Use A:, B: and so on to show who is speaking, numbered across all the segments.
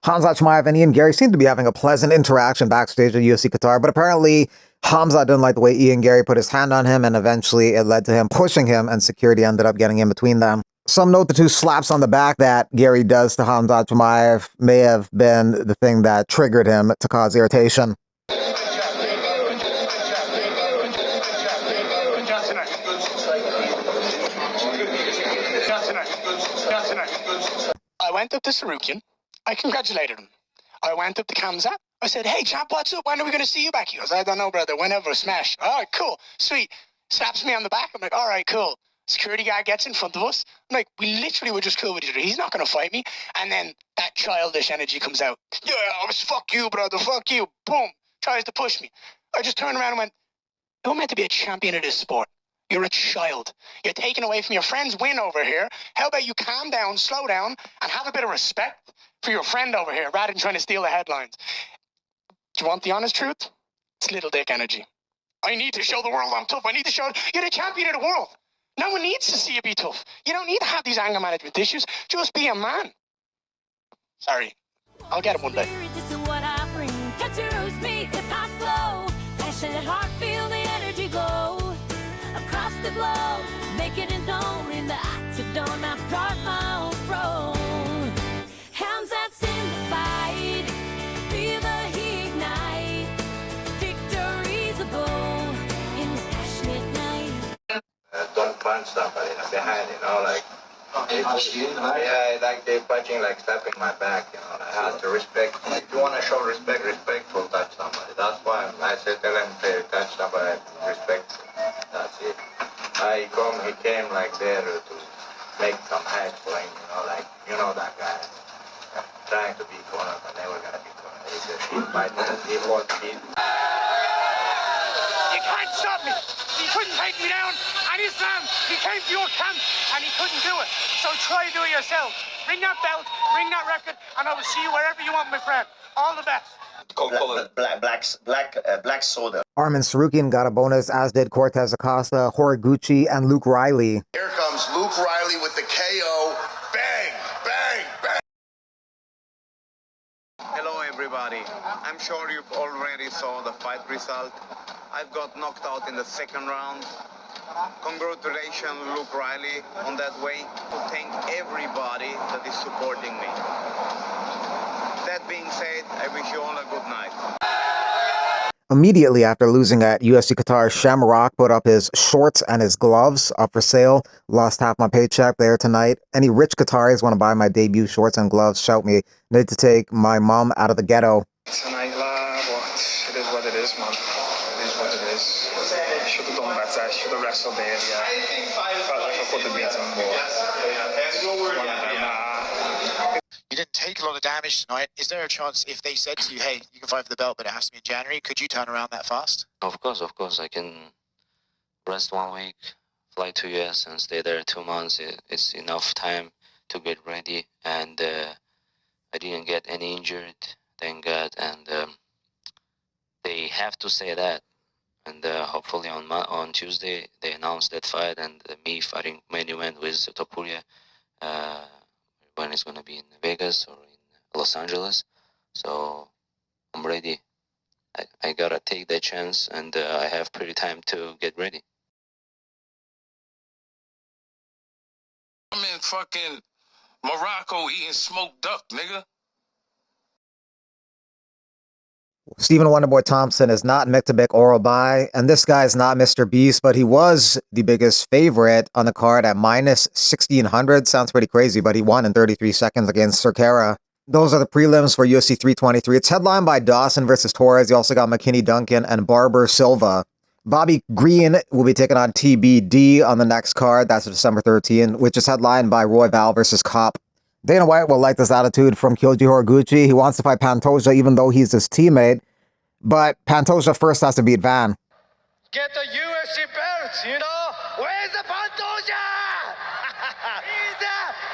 A: Khamzat Chimaev and Ian Gary seemed to be having a pleasant interaction backstage at UFC Qatar, but apparently Khamzat didn't like the way Ian Gary put his hand on him, and eventually it led to him pushing him, and security ended up getting in between them. Some note the two slaps on the back that Gary does to Khamzat Chimaev may have been the thing that triggered him to cause irritation.
B: I went up to Sarukian. I congratulated him. I went up to Khamzat. I said, hey, champ, what's up? When are we going to see you back? He goes, I don't know, brother. Whenever, smash. All right, cool. Sweet. Slaps me on the back. I'm like, all right, cool. Security guy gets in front of us. I'm like, we literally were just cool with each other. He's not going to fight me. And then that childish energy comes out. Yeah, fuck you, brother. Fuck you. Boom. Tries to push me. I just turned around and went, you're meant to be a champion of this sport. You're a child. You're taken away from your friend's win over here. How about you calm down, slow down, and have a bit of respect for your friend over here rather than trying to steal the headlines? Do you want the honest truth? It's little dick energy. I need to show the world I'm tough. I need to show you're the champion of the world. No one needs to see you be tough. You don't need to have these anger management issues. Just be a man. Sorry. I'll get it one day.
C: This is what I bring. Cut your roots, meet the pop flow. Passionate heart, feel the energy glow. Across the globe, making it known in the octagon. I've brought my own throne. Hands that's in the fight. Feel the heat ignite. Victory's a goal in this passionate night.
D: Don't punch somebody behind, like. Yeah, like they're punching, like slapping my back, I have to respect. If you want to show respect, respectful touch somebody. That's why I said tell him to touch somebody, respect. That's it. He came like there to make some hype for him, like, that guy. Trying to be corner, but never gonna be corner. He's a shit fighter. He won't beat.
B: You can't stop me. He couldn't take me down. And Islam, he came to your camp and he couldn't do it. So try to do it yourself. Bring that belt, bring that record, and I will see you wherever you want, my friend. All the best.
E: Black soda.
A: Arman Sarukian got a bonus, as did Cortez Acosta, Horiguchi, and Luke Riley.
E: Here comes Luke Riley with the KO. Bang, bang, bang.
F: Hello everybody. I'm sure you've already saw the fight result. I've got knocked out in the second round. Congratulations, Luke Riley, on that way. Thank everybody that is supporting me. That being said, I wish you all a good night.
A: Immediately after losing at UFC Qatar, Shamrock put up his shorts and his gloves up for sale. Lost half my paycheck there tonight. Any rich Qataris want to buy my debut shorts and gloves, shout me. Need to take my mom out of the ghetto.
G: Tonight, it is what it is, man. It is what it is. Should have done better. Should have wrestled there. Yeah. Felt like I could have beaten more.
H: You didn't take a lot of damage tonight. Is there a chance if they said to you, hey, you can fight for the belt, but it has to be in January, could you turn around that fast?
I: Of course. I can rest 1 week, fly to US and stay there 2 months. It's enough time to get ready. And I didn't get any injured, thank God. And they have to say that. And hopefully on Tuesday, they announced that fight and me fighting main event with Topuria. When it's going to be in Vegas or in Los Angeles. So I'm ready. I got to take that chance, and I have pretty time to get ready.
J: I'm in fucking Morocco eating smoked duck, nigga.
A: Stephen Wonderboy Thompson is not Mektabek Orobai, and this guy's not Mr. Beast, but he was the biggest favorite on the card at minus 1,600. Sounds pretty crazy, but he won in 33 seconds against Cerquera. Those are the prelims for UFC 323. It's headlined by Dawson versus Torres. You also got McKinney Duncan and Barber Silva. Bobby Green will be taking on TBD on the next card. That's December 13th, which is headlined by Roy Val versus Kopp. Dana White will like this attitude from Kyoji Horiguchi. He wants to fight Pantoja even though he's his teammate. But Pantoja first has to beat Van.
B: Get the UFC belt, Where's the Pantoja?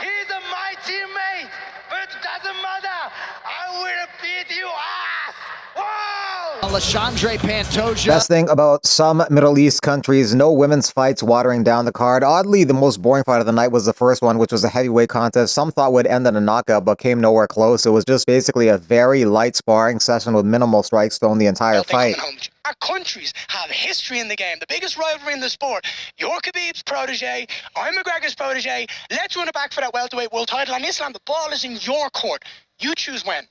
B: he's my teammate, but it doesn't matter. I will beat you ass. Whoa!
K: Alexandre Pantoja.
A: Best thing about some Middle East countries, no women's fights watering down the card. Oddly, the most boring fight of the night was the first one, which was a heavyweight contest. Some thought would end in a knockout, but came nowhere close. It was just basically a very light sparring session with minimal strikes thrown the entire fight.
B: Our countries have history in the game. The biggest rivalry in the sport. You're Khabib's protege. I'm McGregor's protege. Let's run it back for that welterweight world title. And Islam, the ball is in your court. You choose when.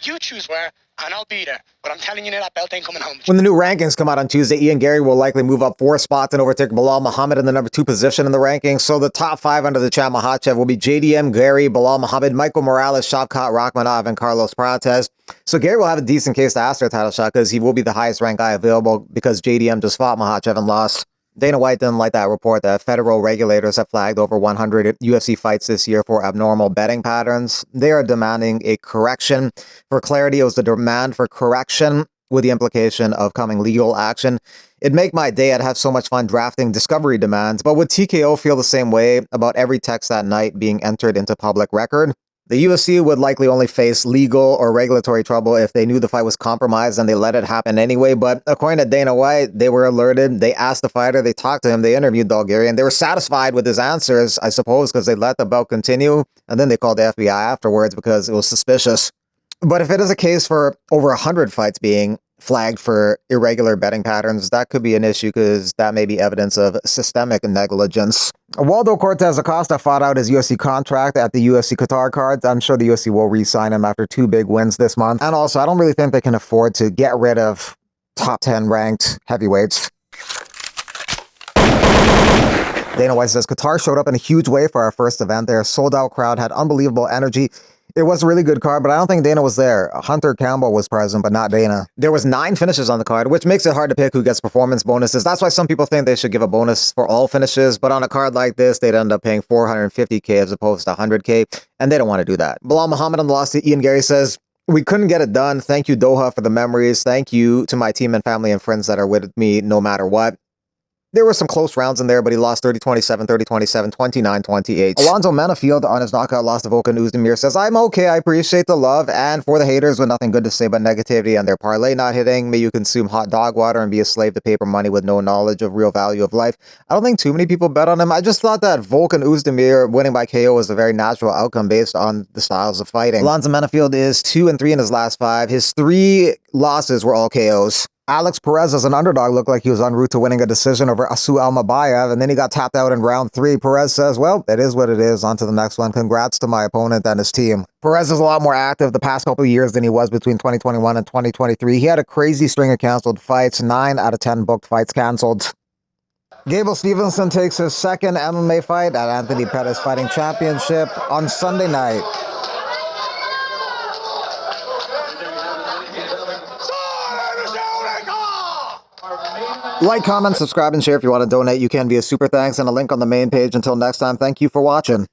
B: You choose where. And I'll be there. But I'm telling you now, that belt ain't coming home.
A: When the new rankings come out on Tuesday, Ian Gary will likely move up 4 spots and overtake Bilal Muhammad in the number 2 position in the rankings. So the top 5 under the champ Makhachev will be JDM, Gary, Bilal Muhammad, Michael Morales, Shavkat Rakhmonov, and Carlos Prates. So Gary will have a decent case to ask for a title shot because he will be the highest ranked guy available because JDM just fought Makhachev and lost. Dana White didn't like that report that federal regulators have flagged over 100 UFC fights this year for abnormal betting patterns. They are demanding a correction. For clarity, it was the demand for correction with the implication of coming legal action. It'd make my day. I'd have so much fun drafting discovery demands. But would TKO feel the same way about every text that night being entered into public record? The UFC would likely only face legal or regulatory trouble if they knew the fight was compromised and they let it happen anyway. But according to Dana White, they were alerted. They asked the fighter. They talked to him. They interviewed Bulgarian. They were satisfied with his answers, I suppose, because they let the bout continue. And then they called the FBI afterwards because it was suspicious. But if it is a case for over 100 fights being flagged for irregular betting patterns, that could be an issue because that may be evidence of systemic negligence. Waldo Cortez Acosta fought out his UFC contract at the UFC Qatar cards. I'm sure the UFC will re-sign him after 2 big wins this month. And also, I don't really think they can afford to get rid of top 10 ranked heavyweights. Dana White says, Qatar showed up in a huge way for our first event. Their sold-out crowd had unbelievable energy. It was a really good card, but I don't think Dana was there. Hunter Campbell was present, but not Dana. There was 9 finishes on the card, which makes it hard to pick who gets performance bonuses. That's why some people think they should give a bonus for all finishes, but on a card like this, they'd end up paying $450K as opposed to $100K, and they don't want to do that. Bilal Muhammad on the loss to Ian Gary says, we couldn't get it done. Thank you, Doha, for the memories. Thank you to my team and family and friends that are with me no matter what. There were some close rounds in there, but he lost 30-27, 30-27, 29-28. Alonzo Menafield on his knockout loss to Volkan Oezdemir says, I'm okay, I appreciate the love, and for the haters with nothing good to say but negativity and their parlay not hitting, may you consume hot dog water and be a slave to paper money with no knowledge of real value of life. I don't think too many people bet on him. I just thought that Volkan Oezdemir winning by KO was a very natural outcome based on the styles of fighting. Alonzo Menafield is 2-3 in his last 5. His 3 losses were all KOs. Alex Perez as an underdog looked like he was en route to winning a decision over Asu Almabayev, and then he got tapped out in round 3. Perez says, well, it is what it is. On to the next one. Congrats to my opponent and his team. Perez is a lot more active the past couple of years than he was between 2021 and 2023. He had a crazy string of canceled fights. 9 out of 10 booked fights canceled. Gable Stevenson takes his second MMA fight at Anthony Pettis Fighting Championship on Sunday night. Like, comment, subscribe, and share if you want to donate. You can via Super Thanks and a link on the main page. Until next time, thank you for watching.